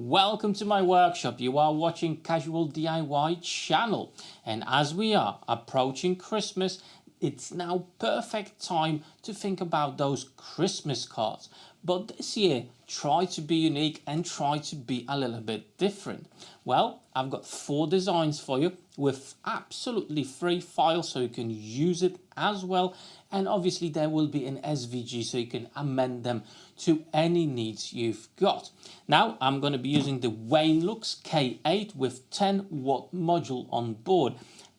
welcome to my workshop. You are watching Casual DIY channel, and as we are approaching Christmas, it's now perfect time to think about those Christmas cards. But this year, try to be unique and try to be a little bit different. Well, I've got 4 designs for you with absolutely free files so you can use it as well. And obviously there will be an SVG so you can amend them to any needs you've got. Now I'm going to be using the Wainlux K8 with 10-watt module on board.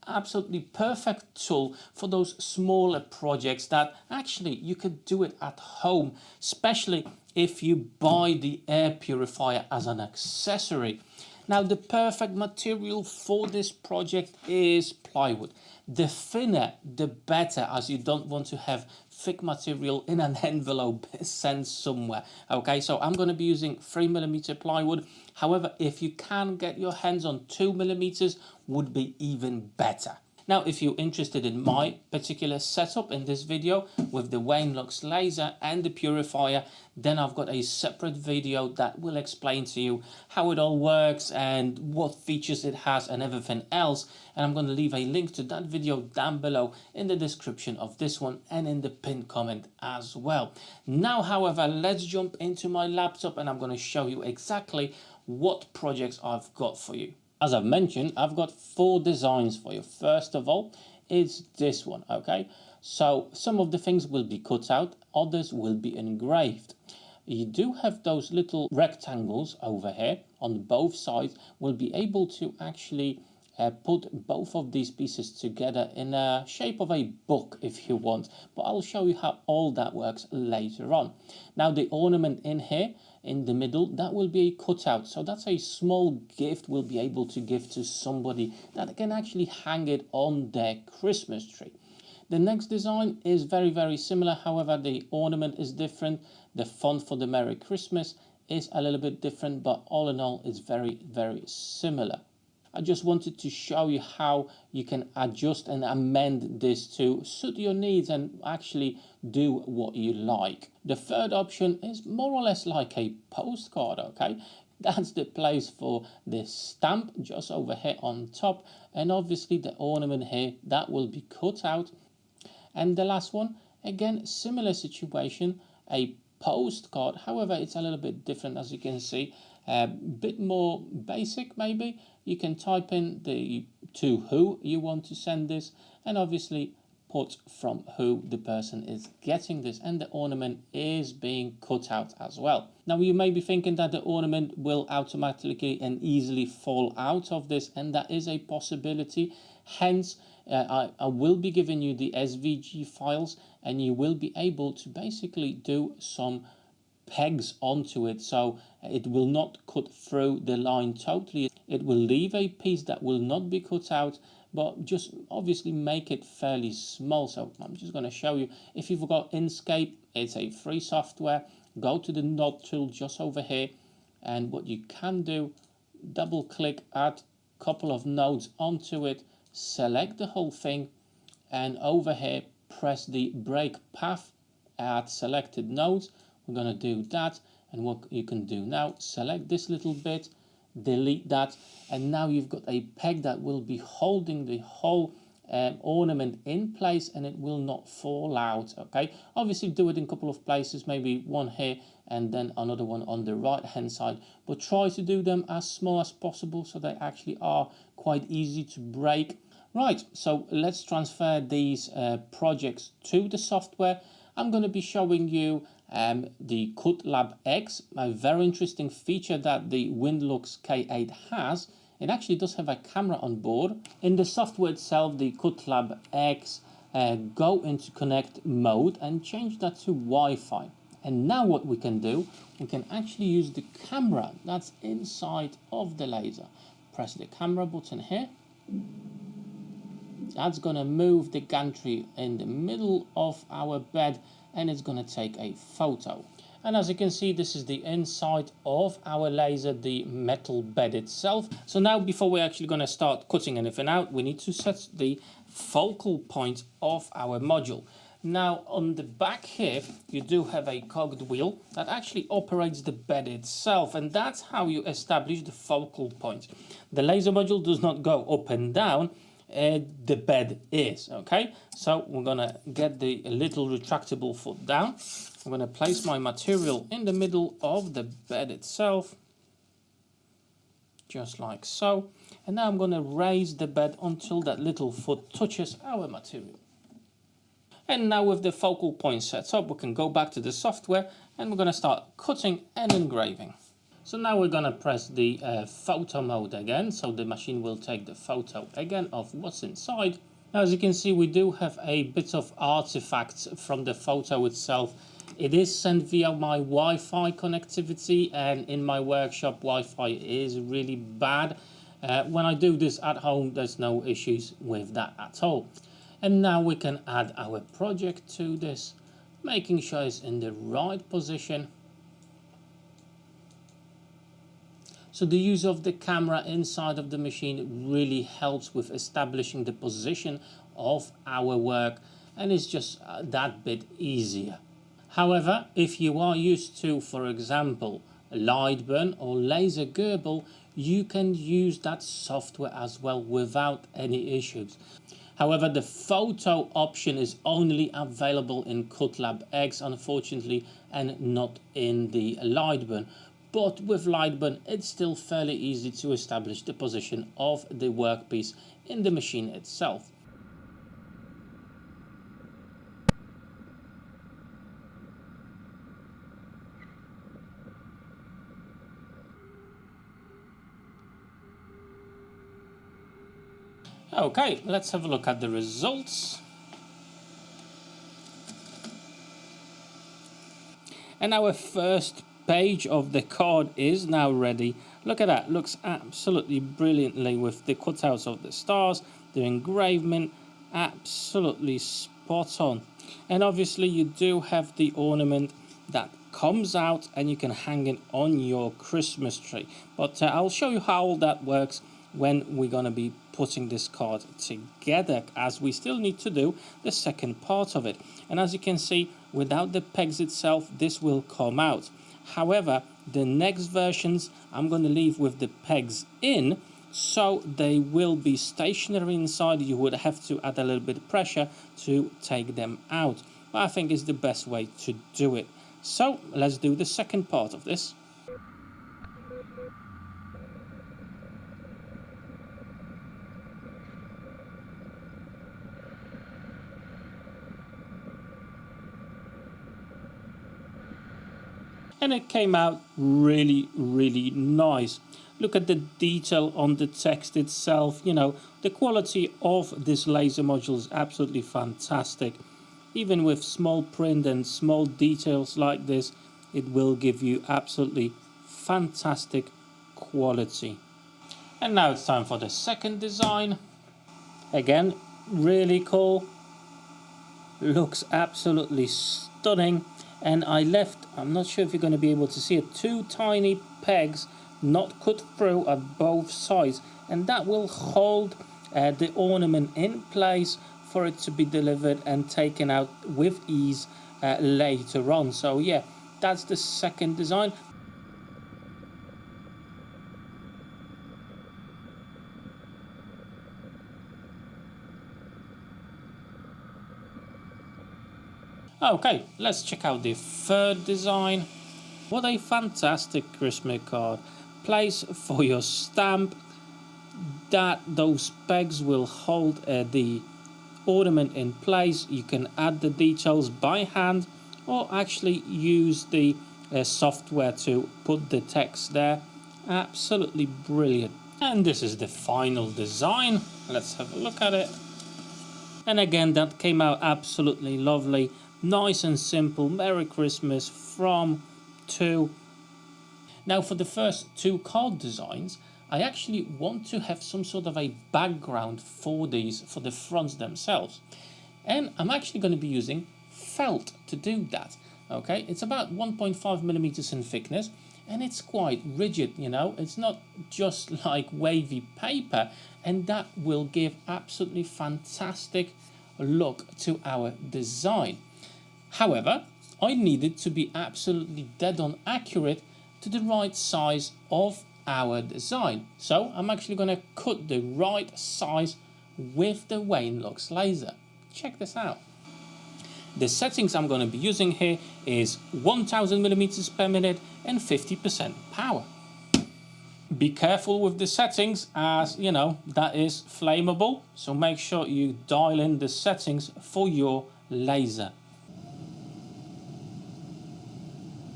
Absolutely perfect tool for those smaller projects that actually you could do it at home, especially if you buy the air purifier as an accessory. Now the perfect material for this project is plywood. The thinner the better, as you don't want to have thick material in an envelope sent somewhere. Okay, so I'm going to be using 3mm plywood. However, if you can get your hands on 2mm, would be even better. Now, if you're interested in my particular setup in this video with the Wainlux laser and the purifier, then I've got a separate video that will explain to you how it all works and what features it has and everything else. And I'm going to leave a link to that video down below in the description of this one and in the pinned comment as well. Now, however, let's jump into my laptop and I'm going to show you exactly what projects I've got for you. As I've mentioned, I've got 4 designs for you. First of all, it's this one, okay? So some of the things will be cut out, others will be engraved. You do have those little rectangles over here on both sides. We'll be able to actually put both of these pieces together in a shape of a book if you want, but I'll show you how all that works later on. Now the ornament in here in the middle, that will be a cutout, so that's a small gift we'll be able to give to somebody that can actually hang it on their Christmas tree. The next design is very similar, however the ornament is different. The font for the Merry Christmas is a little bit different, but all in all it's very similar. I just wanted to show you how you can adjust and amend this to suit your needs and actually do what you like. The third option is more or less like a postcard, okay? That's the place for this stamp just over here on top, and obviously the ornament here that will be cut out. And the last one, again similar situation, a postcard, however it's a little bit different, as you can see, a bit more basic maybe. You can type in to who you want to send this and obviously put from who the person is getting this, and the ornament is being cut out as well. Now you may be thinking that the ornament will automatically and easily fall out of this, and that is a possibility. Hence I will be giving you the SVG files and you will be able to basically do some pegs onto it, so it will not cut through the line totally. It will leave a piece that will not be cut out, but just obviously make it fairly small. So I'm just going to show you. If you've got Inkscape, it's a free software. Go to the node tool just over here, and what you can do, double click, add a couple of nodes onto it, select the whole thing, and over here press the break path, add selected nodes. We're going to do that, and what you can do now, select this little bit, delete that, and now you've got a peg that will be holding the whole ornament in place and it will not fall out. Okay, obviously do it in a couple of places, maybe one here and then another one on the right hand side, but try to do them as small as possible so they actually are quite easy to break. Right, so let's transfer these projects to the software. I'm going to be showing you the CutLab X, a very interesting feature that the Wainlux K8 has. It actually does have a camera on board. In the software itself, the CutLab X, go into connect mode and change that to Wi-Fi. And now what we can do, we can actually use the camera that's inside of the laser. Press the camera button here. That's going to move the gantry in the middle of our bed and it's going to take a photo. And as you can see, this is the inside of our laser, the metal bed itself. So now before we're actually going to start cutting anything out, we need to set the focal point of our module. Now on the back here you do have a cogged wheel that actually operates the bed itself, and that's how you establish the focal point. The laser module does not go up and down, the bed is, okay? So we're gonna get the little retractable foot down. I'm gonna place my material in the middle of the bed itself, just like so. And now I'm gonna raise the bed until that little foot touches our material. And now with the focal point set up, we can go back to the software and we're going to start cutting and engraving. So now we're going to press the photo mode again, so the machine will take the photo again of what's inside. Now, as you can see, we do have a bit of artifacts from the photo itself. It is sent via my Wi-Fi connectivity, and in my workshop Wi-Fi is really bad. When I do this at home, there's no issues with that at all. And now we can add our project to this, making sure it's in the right position. So the use of the camera inside of the machine really helps with establishing the position of our work, and it's just that bit easier. However, if you are used to, for example, Lightburn or Laser Gerbil, you can use that software as well without any issues. However, the photo option is only available in Cutlab X, unfortunately, and not in the Lightburn. But with Lightburn, it's still fairly easy to establish the position of the workpiece in the machine itself. Okay, let's have a look at the results. And our first page of the card is now ready. Look at that, looks absolutely brilliantly with the cutouts of the stars, the engraving, absolutely spot on. And obviously you do have the ornament that comes out and you can hang it on your Christmas tree. But I'll show you how all that works when we're going to be putting this card together, as we still need to do the second part of it. And as you can see, without the pegs itself, this will come out. However, the next versions I'm going to leave with the pegs in, so they will be stationary inside. You would have to add a little bit of pressure to take them out, but I think it's the best way to do it. So let's do the second part of this. And it came out really nice. Look at the detail on the text itself. You know, the quality of this laser module is absolutely fantastic. Even with small print and small details like this, it will give you absolutely fantastic quality. And now it's time for the second design. Again, really cool. Looks absolutely stunning. And I left, I'm not sure if you're going to be able to see it, 2 tiny pegs not cut through at both sides, and that will hold the ornament in place for it to be delivered and taken out with ease later on. So yeah, that's the second design. Okay, let's check out the third design. What a fantastic Christmas card. Place for your stamp. Those pegs will hold the ornament in place. You can add the details by hand or actually use the software to put the text there. Absolutely brilliant. And this is the final design. Let's have a look at it. And again, that came out absolutely lovely. Nice and simple. Merry Christmas from 2. Now for the first 2 card designs, I actually want to have some sort of a background for these, for the fronts themselves. And I'm actually going to be using felt to do that. Okay, it's about 1.5 millimeters in thickness, and it's quite rigid, you know, it's not just like wavy paper, and that will give absolutely fantastic look to our design. However, I need it to be absolutely dead on accurate to the right size of our design. So I'm actually going to cut the right size with the Wainlux laser. Check this out. The settings I'm going to be using here is 1000 millimeters per minute and 50% power. Be careful with the settings, as you know that is flammable, so make sure you dial in the settings for your laser.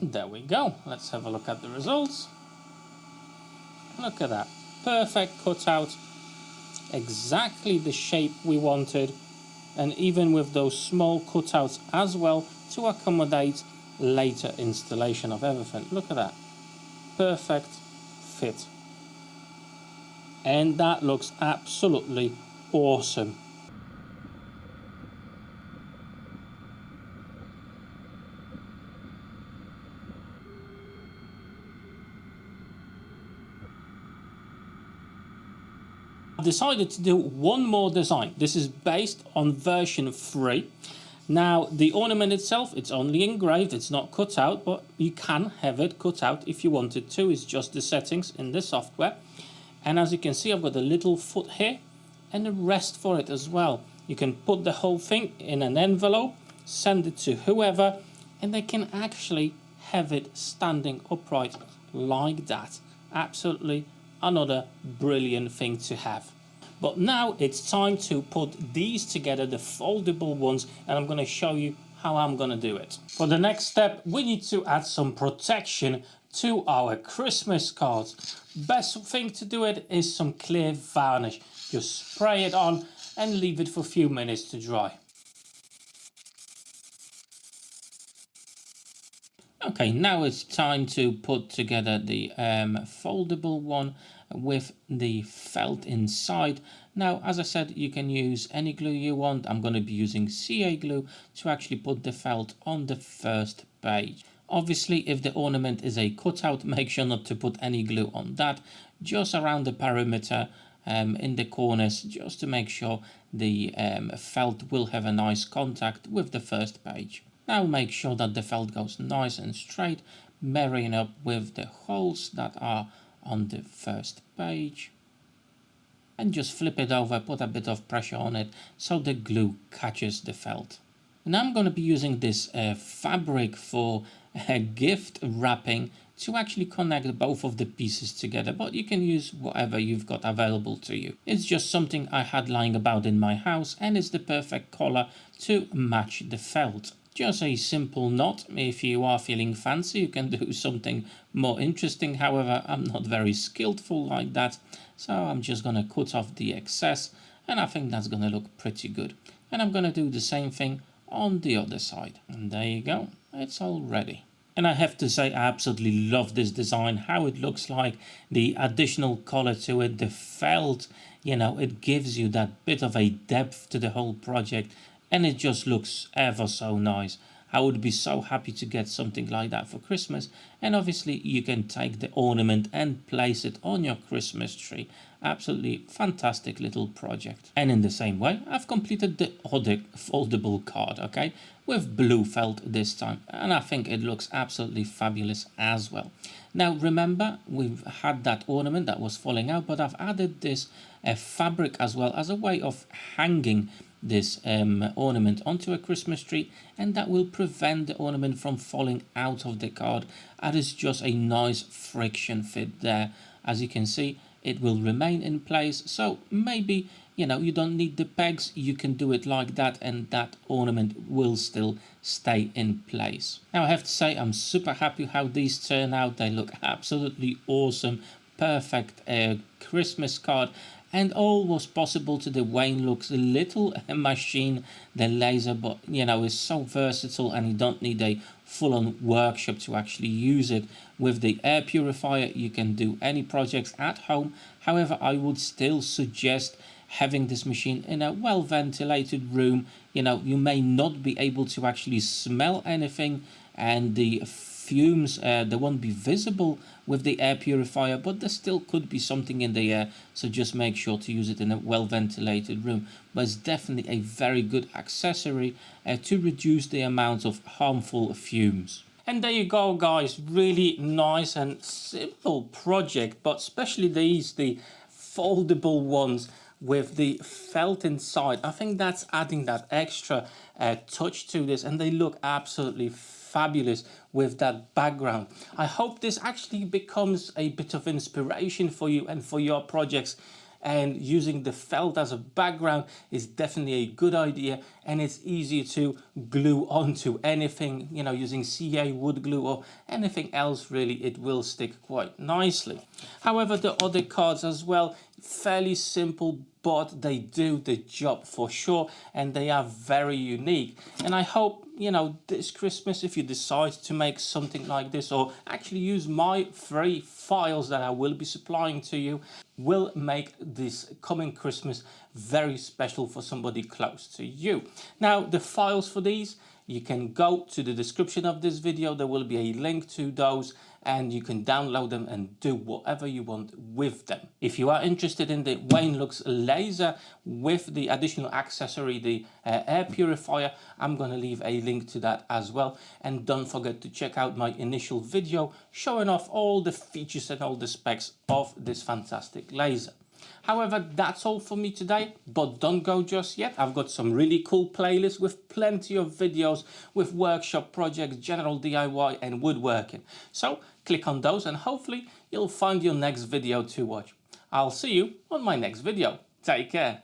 There we go. Let's have a look at the results. Look at that. Perfect cutout. Exactly the shape we wanted. And even with those small cutouts as well to accommodate later installation of everything. Look at that. Perfect fit. And that looks absolutely awesome. I've decided to do one more design. This is based on version 3. Now the ornament itself, it's only engraved, it's not cut out, but you can have it cut out if you wanted to. It's just the settings in the software. And as you can see, I've got a little foot here and a rest for it as well. You can put the whole thing in an envelope, send it to whoever, and they can actually have it standing upright like that. Absolutely another brilliant thing to have. But now it's time to put these together, the foldable ones, and I'm going to show you how I'm going to do it. For the next step, we need to add some protection to our Christmas cards. Best thing to do it is some clear varnish. Just spray it on and leave it for a few minutes to dry. Okay, now it's time to put together the foldable one with the felt inside. Now, as I said, you can use any glue you want. I'm going to be using CA glue to actually put the felt on the first page. Obviously, if the ornament is a cutout, make sure not to put any glue on that. Just around the perimeter, in the corners, just to make sure the felt will have a nice contact with the first page. Now make sure that the felt goes nice and straight, marrying up with the holes that are on the first page. And just flip it over, put a bit of pressure on it so the glue catches the felt. Now I'm going to be using this fabric for gift wrapping to actually connect both of the pieces together, but you can use whatever you've got available to you. It's just something I had lying about in my house, and it's the perfect color to match the felt. Just a simple knot. If you are feeling fancy, you can do something more interesting. However, I'm not very skillful like that, so I'm just going to cut off the excess, and I think that's going to look pretty good. And I'm going to do the same thing on the other side. And there you go. It's all ready. And I have to say, I absolutely love this design, how it looks like, the additional color to it, the felt, you know, it gives you that bit of a depth to the whole project. And it just looks ever so nice. I would be so happy to get something like that for Christmas. And obviously you can take the ornament and place it on your Christmas tree. Absolutely fantastic little project. And in the same way, I've completed the other foldable card, okay, with blue felt this time. And I think it looks absolutely fabulous as well. Now remember, we've had that ornament that was falling out, but I've added this fabric as well as a way of hanging this ornament onto a Christmas tree, and that will prevent the ornament from falling out of the card. That is just a nice friction fit there. As you can see, it will remain in place, so maybe, you know, you don't need the pegs, you can do it like that and that ornament will still stay in place. Now I have to say, I'm super happy how these turn out. They look absolutely awesome. Perfect Christmas card. And all was possible to the Wainlux little machine, the laser, but you know, is so versatile and you don't need a full-on workshop to actually use it. With the air purifier, you can do any projects at home. However, I would still suggest having this machine in a well-ventilated room. You know, you may not be able to actually smell anything, and the fumes. They won't be visible with the air purifier, but there still could be something in the air, so just make sure to use it in a well ventilated room. But it's definitely a very good accessory to reduce the amount of harmful fumes. And there you go, guys, really nice and simple project, but especially these, the foldable ones with the felt inside. I think that's adding that extra touch to this, and they look absolutely fabulous with that background. I hope this actually becomes a bit of inspiration for you and for your projects, and using the felt as a background is definitely a good idea, and it's easy to glue onto anything, you know, using CA wood glue or anything else really. It will stick quite nicely. However, the other cards as well, fairly simple, but they do the job for sure, and they are very unique. And I hope, you know, this Christmas, if you decide to make something like this, or actually use my free files that I will be supplying to you, will make this coming Christmas very special for somebody close to you. Now, the files for these, you can go to the description of this video. There will be a link to those, and you can download them and do whatever you want with them. If you are interested in the Wainlux laser with the additional accessory, the air purifier, I'm going to leave a link to that as well. And don't forget to check out my initial video showing off all the features and all the specs of this fantastic laser. However, that's all for me today, but don't go just yet. I've got some really cool playlists with plenty of videos with workshop projects, general DIY and woodworking. So click on those and hopefully you'll find your next video to watch. I'll see you on my next video. Take care.